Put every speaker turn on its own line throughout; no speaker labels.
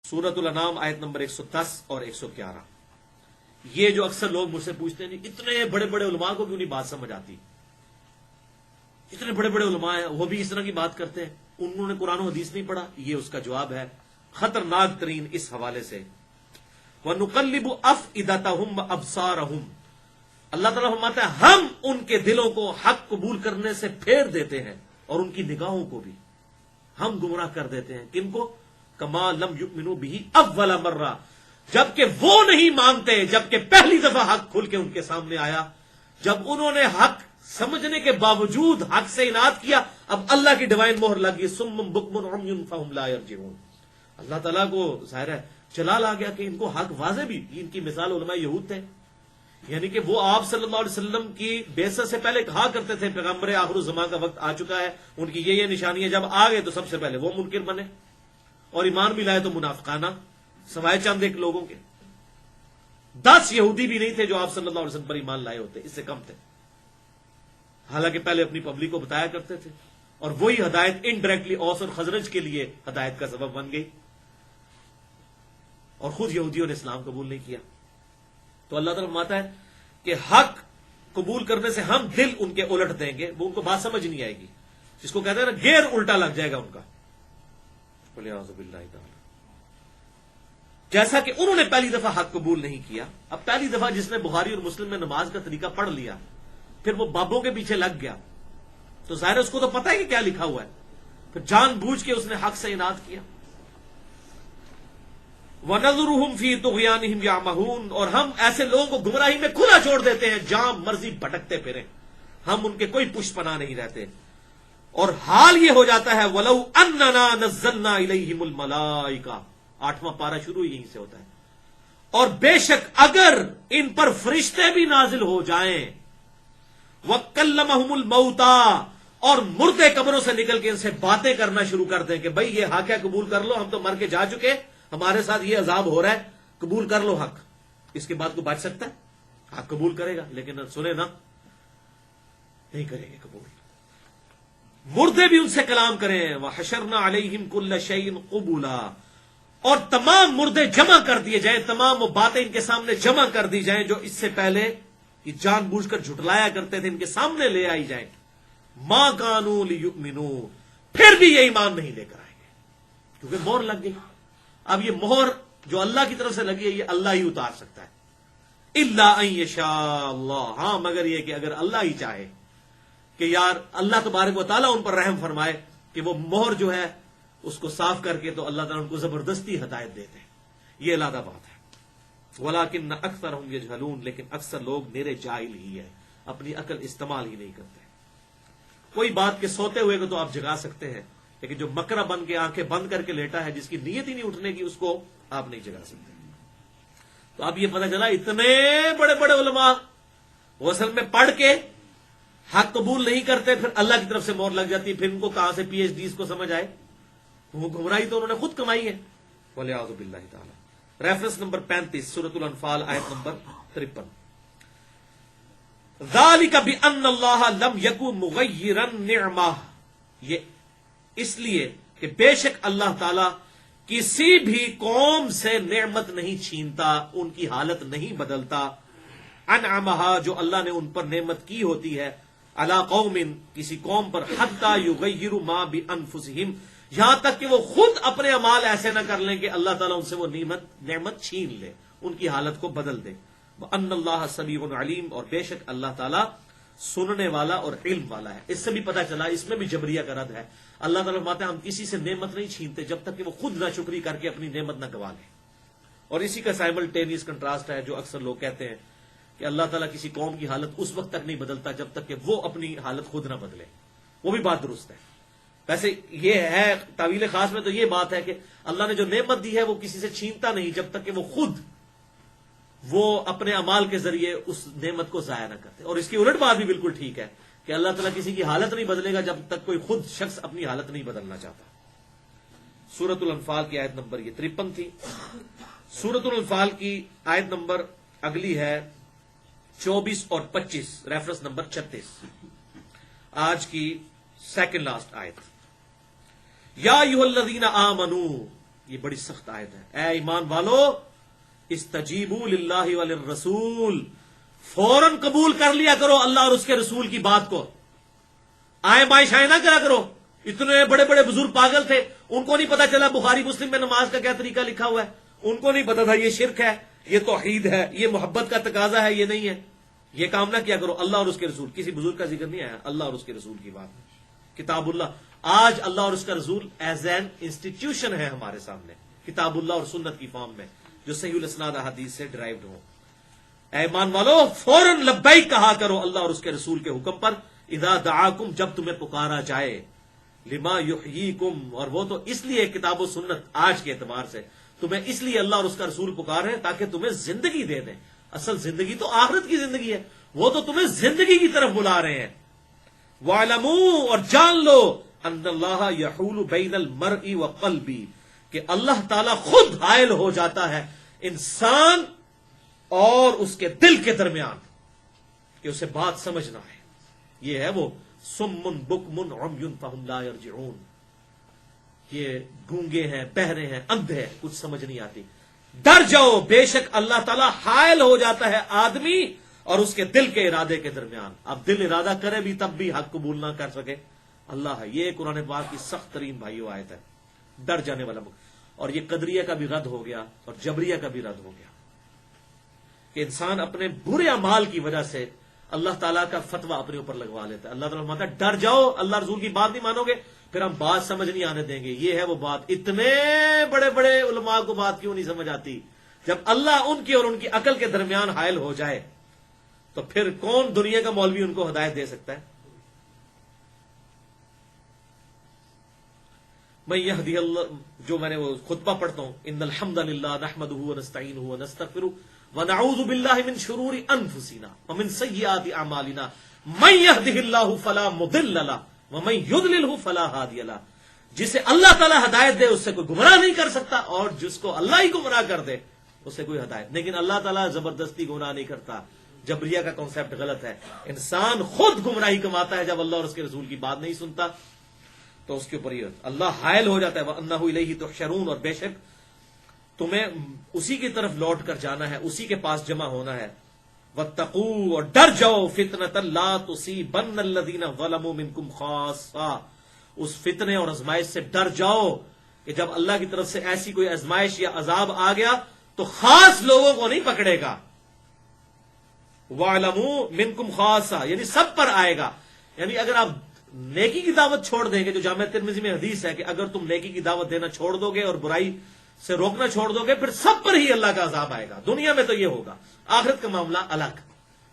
سورۃ الانعام آیت نمبر 110 اور 111. یہ جو اکثر لوگ مجھ سے پوچھتے ہیں اتنے بڑے بڑے علماء کو کیوں نہیں بات سمجھ آتی، اتنے بڑے بڑے علماء ہیں وہ بھی اس طرح کی بات کرتے ہیں، انہوں نے قرآن و حدیث نہیں پڑھا. یہ اس کا جواب ہے خطرناک ترین اس حوالے سے. وَنُقَلِّبُ أَفْئِدَتَهُمْ وَأَبْصَارَهُمْ، اللہ تعالیٰ فرماتا ہے ہم ان کے دلوں کو حق قبول کرنے سے پھیر دیتے ہیں اور ان کی نگاہوں کو بھی ہم گمراہ کر دیتے ہیں. کن کو؟ کما لم یؤمنوا بہ اول مرہ، جبکہ وہ نہیں مانتے جبکہ پہلی دفعہ حق کھل کے ان کے سامنے آیا. جب انہوں نے حق سمجھنے کے باوجود حق سے اناد کیا، اب اللہ کی ڈیوائن مہر لگ گئی، صم بکم عمی فہم لا یرجعون. اللہ تعالیٰ کو ظاہر ہے جلال آ گیا کہ ان کو حق واضح بھی. ان کی مثال علماء یہود تھے، یعنی کہ وہ آپ صلی اللہ علیہ وسلم کی بعثت سے پہلے کہا کرتے تھے پیغمبر آخر الزمان کا وقت آ چکا ہے، ان کی یہ نشانی ہے. جب آ گئے تو سب سے پہلے وہ منکر بنے اور ایمان بھی لائے تو منافقانہ، سوائے چند ایک لوگوں کے. 10 یہودی بھی نہیں تھے جو آپ صلی اللہ علیہ وسلم پر ایمان لائے ہوتے، اس سے کم تھے. حالانکہ پہلے اپنی پبلک کو بتایا کرتے تھے، اور وہی ہدایت انڈائریکٹلی اوس اور خزرج کے لیے ہدایت کا سبب بن گئی، اور خود یہودیوں نے اسلام قبول نہیں کیا. تو اللہ تعالیٰ فرماتا ہے کہ حق قبول کرنے سے ہم دل ان کے الٹ دیں گے، وہ ان کو بات سمجھ نہیں آئے گی، جس کو کہتے ہیں نا گیئر الٹا لگ جائے گا ان کا. وَلِيَعُوذُ بِاللَّهِ تَعَالَى. جیسا کہ انہوں نے پہلی دفعہ حق قبول نہیں کیا. اب پہلی دفعہ جس نے بخاری اور مسلم میں نماز کا طریقہ پڑھ لیا، پھر وہ بابوں کے پیچھے لگ گیا، تو ظاہر ہے اس کو تو پتہ ہے کہ کیا لکھا ہوا ہے، پھر جان بوجھ کے اس نے حق سے اناد کیا. وَنَذُرُهُمْ فِي طُغْيَانِهِمْ يَعْمَهُونَ، اور ہم ایسے لوگوں کو گمراہی میں کھلا چھوڑ دیتے ہیں، جہاں مرضی بھٹکتے پھریں، ہم ان کے کوئی پشت پناہ نہیں رہتے. اور حال یہ ہو جاتا ہے وَلَوْ أَنَّنَا نَزَّلْنَا إِلَيْهِمُ الْمَلَائِكَةَ، 8واں پارہ شروع یہیں سے ہوتا ہے. اور بے شک اگر ان پر فرشتے بھی نازل ہو جائیں، وَكَلَّمَهُمُ الْمَوْتَى، اور مردے قبروں سے نکل کے ان سے باتیں کرنا شروع کر دیں کہ بھئی یہ حق ہے قبول کر لو، ہم تو مر کے جا چکے، ہمارے ساتھ یہ عذاب ہو رہا ہے، قبول کر لو حق. اس کے بعد کو بچ سکتا ہے؟ حق قبول کرے گا، لیکن سنے نا نہیں کریں گے قبول. مردے بھی ان سے کلام کریں. وَحَشَرْنَا عَلَيْهِمْ كُلَّ شَيْءٍ قُبُولًا، اور تمام مردے جمع کر دیے جائیں، تمام وہ باتیں ان کے سامنے جمع کر دی جائیں جو اس سے پہلے یہ جان بوجھ کر جھٹلایا کرتے تھے، ان کے سامنے لے آئی جائیں. مَا كَانُوا لِيُؤْمِنُوا، پھر بھی یہ ایمان نہیں لے کر آئیں گے، کیونکہ مہر لگ گئی. اب یہ مہر جو اللہ کی طرف سے لگی ہے یہ اللہ ہی اتار سکتا ہے. اِلَّا أَن يَشَاءَ اللَّهُ، ہاں مگر یہ کہ اگر اللہ ہی چاہے کہ یار اللہ تبارک و تعالیٰ ان پر رحم فرمائے کہ وہ مہر جو ہے اس کو صاف کر کے، تو اللہ تعالیٰ ان کو زبردستی ہدایت دیتے ہیں، یہ علیحدہ بات ہے. وَلَٰكِنَّ أَكْثَرَهُمْ يَجْهَلُونَ، لیکن اکثر لوگ میرے جاہل ہی ہیں، اپنی عقل استعمال ہی نہیں کرتے. کوئی بات کے سوتے ہوئے کو تو آپ جگا سکتے ہیں، لیکن جو مکرہ بن کے آنکھیں بند کر کے لیٹا ہے، جس کی نیت ہی نہیں اٹھنے کی، اس کو آپ نہیں جگا سکتے. تو اب یہ پتہ چلا اتنے بڑے بڑے علماء وہ اصل میں پڑھ کے حق قبول نہیں کرتے، پھر اللہ کی طرف سے مہر لگ جاتی، پھر ان کو کہاں سے پی ایچ ڈیز کو سمجھ آئے. وہ گمراہی تو انہوں نے خود کمائی ہے. وَلِيَعُوذُ بِاللَّهِ تَعَالَى. ریفرنس نمبر 35 سورۃ الانفال آیت نمبر 53. ذَلِكَ بِأَنَّ اللَّهَ لَمْ يَكُن مُغَيِّرًا نِعْمَةً، یہ اس لیے کہ بے شک اللہ تعالی کسی بھی قوم سے نعمت نہیں چھینتا، ان کی حالت نہیں بدلتا. انعمها، جو اللہ نے ان پر نعمت کی ہوتی ہے، علی قوم، کسی قوم پر، حتی یغیروا ما بانفسہم، یہاں تک کہ وہ خود اپنے اعمال ایسے نہ کر لیں کہ اللہ تعالیٰ ان سے وہ نعمت چھین لے، ان کی حالت کو بدل دے. وَأَنَّ اللَّهَ سَمِيعٌ عَلِيمٌ، اور بے شک اللہ تعالیٰ سننے والا اور علم والا ہے. اس سے بھی پتہ چلا اس میں بھی جبریہ کا رد ہے. اللہ تعالیٰ فرماتے ہیں ہم کسی سے نعمت نہیں چھینتے جب تک کہ وہ خود ناشکری کر کے اپنی نعمت نہ گوا لے. اور اسی کا سائملٹینیس کنٹراسٹ ہے جو اکثر لوگ کہتے ہیں کہ اللہ تعالیٰ کسی قوم کی حالت اس وقت تک نہیں بدلتا جب تک کہ وہ اپنی حالت خود نہ بدلے. وہ بھی بات درست ہے. ویسے یہ ہے تعویل خاص میں تو یہ بات ہے کہ اللہ نے جو نعمت دی ہے وہ کسی سے چھینتا نہیں جب تک کہ وہ خود وہ اپنے اعمال کے ذریعے اس نعمت کو ضائع نہ کرتے. اور اس کی الٹ بات بھی بالکل ٹھیک ہے کہ اللہ تعالیٰ کسی کی حالت نہیں بدلے گا جب تک کوئی خود شخص اپنی حالت نہیں بدلنا چاہتا. سورۃ الانفال کی آیت نمبر یہ 53 تھی. سورۃ الانفال کی آیت نمبر اگلی ہے 24 اور 25، ریفرنس نمبر 36، آج کی سیکنڈ لاسٹ آیت. یا ایھا الذین آمنوا، یہ بڑی سخت آیت ہے. اے ایمان والو استجیبوا للہ وللرسول، فوراً قبول کر لیا کرو اللہ اور اس کے رسول کی بات کو. آئے بائیں شائیں نہ کرا کرو. اتنے بڑے بڑے بزرگ پاگل تھے، ان کو نہیں پتا چلا بخاری مسلم میں نماز کا کیا طریقہ لکھا ہوا ہے. ان کو نہیں پتا تھا یہ شرک ہے، یہ توحید ہے، یہ محبت کا تقاضا ہے، یہ نہیں ہے. یہ کام نہ کیا کرو. اللہ اور اس کے رسول، کسی بزرگ کا ذکر نہیں آیا، اللہ اور اس کے رسول کی بات. کتاب اللہ، آج اللہ اور اس کا رسول ایز این انسٹیٹیوشن ہے ہمارے سامنے، کتاب اللہ اور سنت کی فارم میں، جو صحیح الاسناد احادیث سے ڈرائیوڈ ہوں. اے ایمان والو فوراً لبیک کہا کرو اللہ اور اس کے رسول کے حکم پر. اذا دعاکم، جب تمہیں پکارا جائے، لما یحییکم، اور وہ تو اس لیے کتاب و سنت آج کے اعتبار سے تمہیں اس لیے اللہ اور اس کا رسول پکار رہے ہیں تاکہ تمہیں زندگی دے دیں. اصل زندگی تو آخرت کی زندگی ہے، وہ تو تمہیں زندگی کی طرف بلا رہے ہیں. وَاعْلَمُوا، اور جان لو، ان اللہ یحول بین المرء وقلبی، کہ اللہ تعالی خود حائل ہو جاتا ہے انسان اور اس کے دل کے درمیان، کہ اسے بات سمجھنا ہے. یہ ہے وہ سم بکم عمی فہم لا یرجعون. یہ گونگے ہیں، بہرے ہیں، اندھے ہیں، کچھ سمجھ نہیں آتی. ڈر جاؤ، بے شک اللہ تعالیٰ حائل ہو جاتا ہے آدمی اور اس کے دل کے ارادے کے درمیان. اب دل ارادہ کرے بھی تب بھی حق قبول نہ کر سکے اللہ ہے. یہ قرآن پاک کی سخت ترین بھائیو آیت ہے، ڈر جانے والا. اور یہ قدریہ کا بھی رد ہو گیا اور جبریہ کا بھی رد ہو گیا کہ انسان اپنے برے اعمال کی وجہ سے اللہ تعالیٰ کا فتویٰ اپنے اوپر لگوا لیتا ہے. اللہ تعالیٰ فرماتا ہے ڈر جاؤ، اللہ رسول کی بات نہیں مانو گے پھر ہم بات سمجھ نہیں آنے دیں گے. یہ ہے وہ بات. اتنے بڑے بڑے علماء کو بات کیوں نہیں سمجھ آتی؟ جب اللہ ان کی اور ان کی عقل کے درمیان حائل ہو جائے تو پھر کون دنیا کا مولوی ان کو ہدایت دے سکتا ہے؟ میں یہدی اللہ، جو میں نے وہ خطبہ پڑھتا ہوں، ان الحمد للہ نحمدہ ونستعینہ ونستغفرہ ونعوذ باللہ من شرور انفسنا ومن سیئات اعمالنا من یہدہ اللہ فلا مضل لہ ومن یضللہ فلا ہادی لہ. جسے اللہ تعالی ہدایت دے اس سے کوئی گمراہ نہیں کر سکتا، اور جس کو اللہ ہی گمراہ کر دے اس سے کوئی ہدایت. لیکن اللہ تعالیٰ زبردستی گمراہ نہیں کرتا. جبریہ کا کانسیپٹ غلط ہے. انسان خود گمراہی کماتا ہے جب اللہ اور اس کے رسول کی بات نہیں سنتا تو اس کے اوپر یہ اللہ حائل ہو جاتا ہے. وَأَنَّهُ إِلَيْهِ تُحْشَرُونَ، اور بے شک تمہیں اسی کی طرف لوٹ کر جانا ہے، اسی کے پاس جمع ہونا ہے. وَاتَّقُوا، اور ڈر جاؤ، فِتْنَةً لَا تُصِيبَنَّ الَّذِينَ ظَلَمُوا مِنكُمْ خَاصَّةً، اس فتنے اور آزمائش سے ڈر جاؤ کہ جب اللہ کی طرف سے ایسی کوئی آزمائش یا عذاب آ گیا تو خاص لوگوں کو نہیں پکڑے گا. وَاعْلَمُوا مِنكُمْ خَاصَّةً، یعنی سب پر آئے گا. یعنی اگر آپ نیکی کی دعوت چھوڑ دیں گے، جو جامعہ ترمذی میں حدیث ہے کہ اگر تم نیکی کی دعوت دینا چھوڑ دو گے اور برائی سے روکنا چھوڑ دو گے پھر سب پر ہی اللہ کا عذاب آئے گا. دنیا میں تو یہ ہوگا، آخرت کا معاملہ الگ.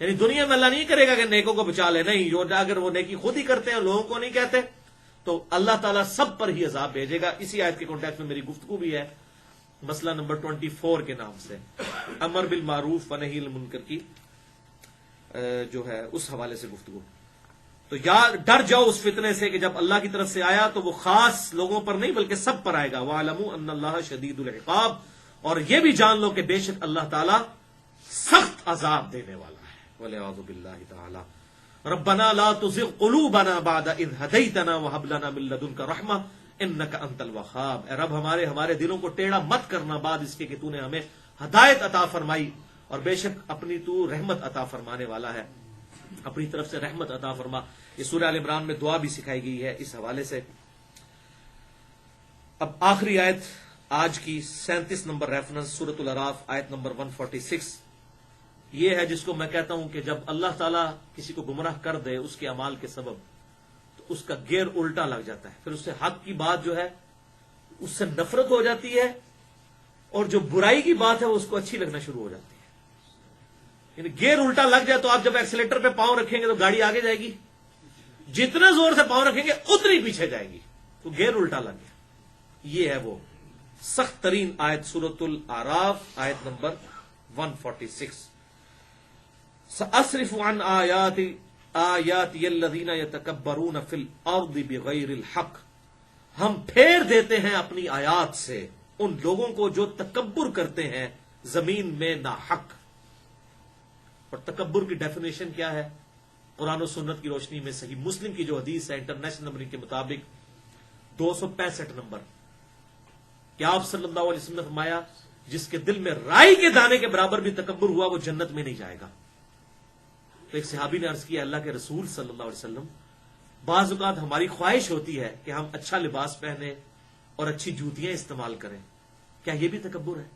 یعنی دنیا میں اللہ نہیں کرے گا کہ نیکوں کو بچا لے، نہیں، جو اگر وہ نیکی خود ہی کرتے ہیں لوگوں کو نہیں کہتے تو اللہ تعالیٰ سب پر ہی عذاب بھیجے گا. اسی آیت کے کانٹیکسٹ میں میری گفتگو بھی ہے، مسئلہ نمبر 24 کے نام سے، امر بالمعروف و نہی عن المنکر کی جو ہے اس حوالے سے گفتگو. تو یار ڈر جاؤ اس فتنے سے کہ جب اللہ کی طرف سے آیا تو وہ خاص لوگوں پر نہیں بلکہ سب پر آئے گا. وَاعْلَمُوا أَنَّ اللَّهَ شَدِيدُ الْعِقَابِ، اور یہ بھی جان لو کہ بے شک اللہ تعالیٰ سخت عذاب دینے والا ہے. وَالْعِيَاذُ بِاللَّهِ تَعَالَى. رَبَّنَا لَا تُزِغْ قُلُوبَنَا بَعْدَ إِذْ هَدَيْتَنَا وَهَبْ لَنَا مِن لَّدُنكَ رَحْمَةً إِنَّكَ أَنتَ الْوَهَّابُ. اے رب ہمارے دلوں کو ٹیڑھا مت کرنا بعد اس کے کہ تو نے ہمیں ہدایت عطا فرمائی، اور بے شک اپنی تو رحمت عطا فرمانے والا ہے، اپنی طرف سے رحمت عطا فرما. یہ سورہ آل عمران میں دعا بھی سکھائی گئی ہے اس حوالے سے. اب آخری آیت آج کی 37 نمبر ریفرنس سورۃ الاعراف آیت نمبر 146، یہ ہے جس کو میں کہتا ہوں کہ جب اللہ تعالیٰ کسی کو گمراہ کر دے اس کے اعمال کے سبب تو اس کا گیئر الٹا لگ جاتا ہے، پھر اس سے حق کی بات جو ہے اس سے نفرت ہو جاتی ہے، اور جو برائی کی بات ہے وہ اس کو اچھی لگنا شروع ہو جاتی ہے. یعنی گیئر الٹا لگ جائے تو آپ جب ایکسیلیٹر پہ پاؤں رکھیں گے تو گاڑی آگے جائے گی، جتنے زور سے پاؤں رکھیں گے اتنی پیچھے جائے گی، تو گیئر الٹا لگ گیا. یہ ہے وہ سخت ترین آیت سورۃ الاعراف آیت نمبر 146. سأصرف عن آیاتی الذین یتکبرون فی الارض بغیر الحق، ہم پھیر دیتے ہیں اپنی آیات سے ان لوگوں کو جو تکبر کرتے ہیں زمین میں ناحق. اور تکبر کی ڈیفینیشن کیا ہے؟ قرآن و سنت کی روشنی میں صحیح مسلم کی جو حدیث ہے انٹرنیشنل نمبرنگ کے مطابق 265 نمبر، کہ آپ صلی اللہ علیہ وسلم نے فرمایا جس کے دل میں رائی کے دانے کے برابر بھی تکبر ہوا وہ جنت میں نہیں جائے گا. تو ایک صحابی نے عرض کیا اللہ کے رسول صلی اللہ علیہ وسلم بعض اوقات ہماری خواہش ہوتی ہے کہ ہم اچھا لباس پہنے اور اچھی جوتیاں استعمال کریں، کیا یہ بھی تکبر ہے؟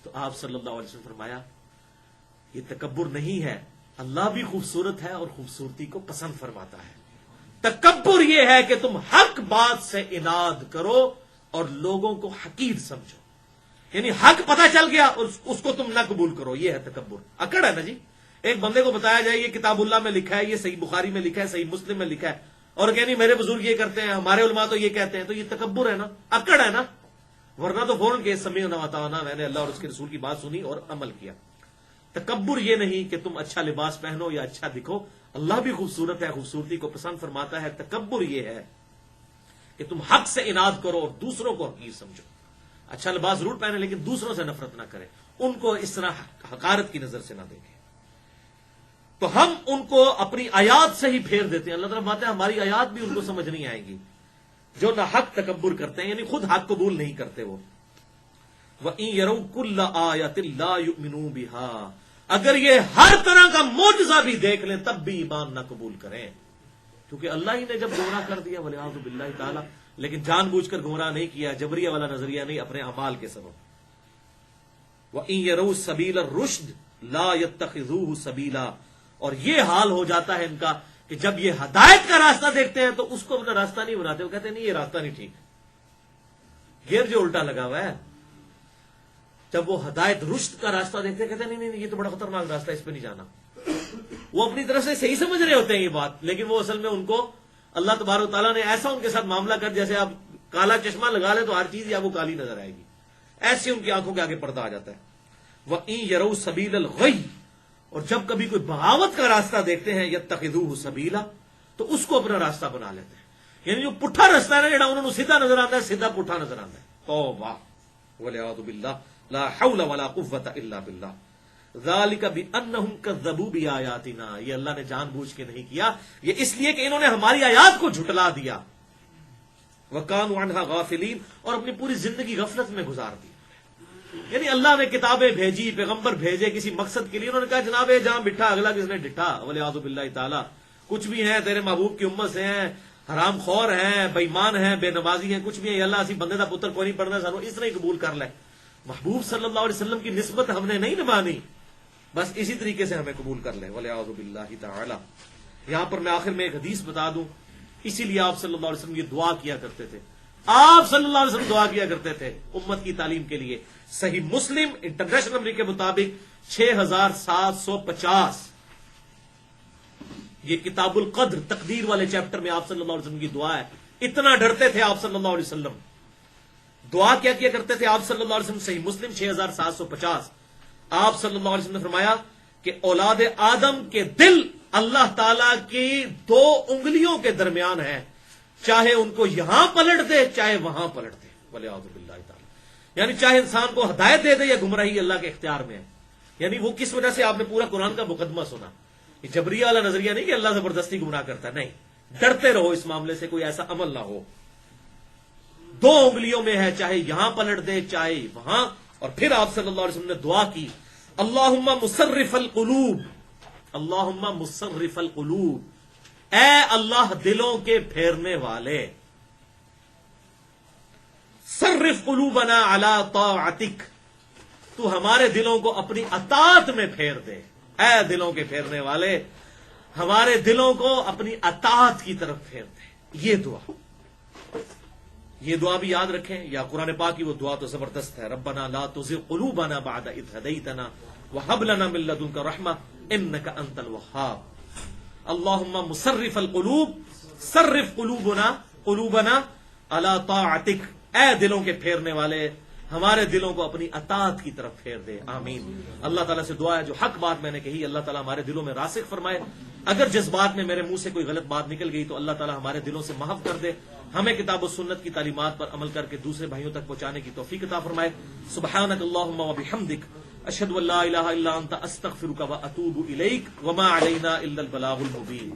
تو آپ صلی اللہ علیہ وسلم فرمایا یہ تکبر نہیں ہے، اللہ بھی خوبصورت ہے اور خوبصورتی کو پسند فرماتا ہے. تکبر یہ ہے کہ تم حق بات سے اناد کرو اور لوگوں کو حقیر سمجھو، یعنی حق پتہ چل گیا اور اس کو تم نہ قبول کرو، یہ ہے تکبر. اکڑ ہے نا جی. ایک بندے کو بتایا جائے یہ کتاب اللہ میں لکھا ہے، یہ صحیح بخاری میں لکھا ہے، صحیح مسلم میں لکھا ہے، اور کہ نہیں میرے بزرگ یہ کرتے ہیں، ہمارے علماء تو یہ کہتے ہیں، تو یہ تکبر ہے نا، اکڑ ہے نا. ورنہ تو فوراً کہ سمیعنا وأطعنا، میں نے اللہ اور اس کے رسول کی بات سنی اور عمل کیا. تکبر یہ نہیں کہ تم اچھا لباس پہنو یا اچھا دکھو، اللہ بھی خوبصورت ہے، خوبصورتی کو پسند فرماتا ہے. تکبر یہ ہے کہ تم حق سے اناد کرو اور دوسروں کو حقیر سمجھو. اچھا لباس ضرور پہنے لیکن دوسروں سے نفرت نہ کرے، ان کو اس طرح حقارت کی نظر سے نہ دیکھیں. تو ہم ان کو اپنی آیات سے ہی پھیر دیتے ہیں. اللہ تعالیٰ بات ہے ہماری آیات بھی ان کو سمجھ نہیں آئیں گی جو نہ حق تکبر کرتے ہیں، یعنی خود حق قبول نہیں کرتے. وہ وَإِن يَرَوْا كُلَّ آيَةٍ لَا يُؤْمِنُوا بِهَا، اگر یہ ہر طرح کا معجزہ بھی دیکھ لیں تب بھی ایمان نہ قبول کریں، کیونکہ اللہ ہی نے جب گمراہ کر دیا وَلِعِيَاذُ بِاللَّهِ تعالیٰ، لیکن جان بوجھ کر گمراہ نہیں کیا، جبریہ والا نظریہ نہیں، اپنے اعمال کے سبب. وَإِن يَرَوْا سَبِيلَ الرُّشْدِ لَا يَتَّخِذُوهُ سَبِيلًا، اور یہ حال ہو جاتا ہے ان کا کہ جب یہ ہدایت کا راستہ دیکھتے ہیں تو اس کو اپنا راستہ نہیں بناتے، وہ کہتے ہیں نہیں یہ راستہ نہیں ٹھیک، گیئر جو الٹا لگا ہوا ہے. جب وہ ہدایت رشد کا راستہ دیکھتے ہیں کہتے ہیں نہیں یہ تو بڑا خطرناک راستہ ہے، اس پہ نہیں جانا. وہ اپنی طرف سے صحیح سمجھ رہے ہوتے ہیں یہ بات، لیکن وہ اصل میں ان کو اللہ تبارک و تعالیٰ نے ایسا ان کے ساتھ معاملہ کر جیسے آپ کالا چشمہ لگا لیں تو ہر چیز یا وہ کالی نظر آئے گی، ایسی ان کی آنکھوں کے آگے پردہ آ جاتا ہے. وَإِن يَرَوْا سَبِيلَ الْغَيِّ، اور جب کبھی کوئی بغاوت کا راستہ دیکھتے ہیں یتخذوہ سبیلا، تو اس کو اپنا راستہ بنا لیتے ہیں. یعنی جو پٹھا راستہ ہے نا، انہوں نے سیدھا نظر آتا ہے، سیدھا پٹھا نظر آتا ہے. توبہ والعیاذ باللہ، لا حول ولا قوۃ الا باللہ. ذالک بانہم کذبوا بآیاتنا، یہ اللہ نے جان بوجھ کے نہیں کیا، یہ اس لیے کہ انہوں نے ہماری آیات کو جھٹلا دیا. وکانوا عنہا غافلین، اور اپنی پوری زندگی غفلت میں گزار دی. یعنی اللہ نے کتابیں بھیجی، پیغمبر بھیجے کسی مقصد کے لیے، انہوں نے کہا جناب جہاں بٹھا اگلا کس نے ڈٹھا. ولیعذ باللہ تعالی، کچھ بھی ہیں تیرے محبوب کی امت سے ہیں، حرام خور ہیں، بے ایمان ہیں، بے نمازی ہیں، کچھ بھی ہیں، اللہ اسی بندے دا پتر کوئی نہیں پڑھنا، سانو اس طرح ہی قبول کر لے. محبوب صلی اللہ علیہ وسلم کی نسبت ہم نے نہیں نبھانی، بس اسی طریقے سے ہمیں قبول کر لے. ولیعذ باللہ تعالی. یہاں پر میں آخر میں ایک حدیث بتا دوں، اسی لیے آپ صلی اللہ علیہ وسلم یہ دعا کیا کرتے تھے. آپ صلی اللہ علیہ وسلم دعا کیا کرتے تھے امت کی تعلیم کے لیے. صحیح مسلم انٹرنیشنل نمبر کے مطابق 6750، یہ کتاب القدر تقدیر والے چیپٹر میں آپ صلی اللہ علیہ وسلم کی دعا ہے. اتنا ڈرتے تھے آپ صلی اللہ علیہ وسلم. دعا کیا کیا کرتے تھے آپ صلی اللہ علیہ وسلم؟ صحیح مسلم 6750. آپ صلی اللہ علیہ وسلم نے فرمایا کہ اولاد آدم کے دل اللہ تعالی کی 2 انگلیوں کے درمیان ہے، چاہے ان کو یہاں پلٹ دے چاہے وہاں پلٹ دے. ولیعذ باللہ تعالی، یعنی چاہے انسان کو ہدایت دے دے یا گمراہی اللہ کے اختیار میں ہے. یعنی وہ کس وجہ سے آپ نے پورا قرآن کا مقدمہ سنا. یہ جبریہ والا نظریہ نہیں کہ اللہ زبردستی گمراہ کرتا ہے، نہیں، ڈرتے رہو اس معاملے سے، کوئی ایسا عمل نہ ہو. 2 انگلیوں میں ہے، چاہے یہاں پلٹ دے چاہے وہاں. اور پھر آپ صلی اللہ علیہ وسلم نے دعا کی، اللہم مصرف القلوب، اللہم مصرف القلوب، اے اللہ دلوں کے پھیرنے والے، صرف قلوبنا علی طاعتک، تو ہمارے دلوں کو اپنی اطاعت میں پھیر دے. اے دلوں کے پھیرنے والے، ہمارے دلوں کو اپنی اطاعت کی طرف پھیر دے. یہ دعا بھی یاد رکھیں. یا قرآن پاک کی وہ دعا تو زبردست ہے، ربنا لا تزغ قلوبنا بعد اذ ہدیتنا وہب لنا من لدنک رحمہ انک انت الوہاب. اللہم مصرف القلوب، صرف قلوبنا علی طاعتک، اے دلوں کے پھیرنے والے، ہمارے دلوں کو اپنی اطاعت کی طرف پھیر دے. آمین. اللہ تعالیٰ سے دعا ہے جو حق بات میں نے کہی اللہ تعالیٰ ہمارے دلوں میں راسخ فرمائے. اگر جس بات میں میرے منہ سے کوئی غلط بات نکل گئی تو اللہ تعالیٰ ہمارے دلوں سے محو کر دے. ہمیں کتاب و سنت کی تعلیمات پر عمل کر کے دوسرے بھائیوں تک پہنچانے کی توفیق عطا فرمائے. سبحانک اللہم و بحمدک، اشہد ان لا الہ الا انت، استغفرک و اتوب الیک، وما علینا الا البلاغ المبین.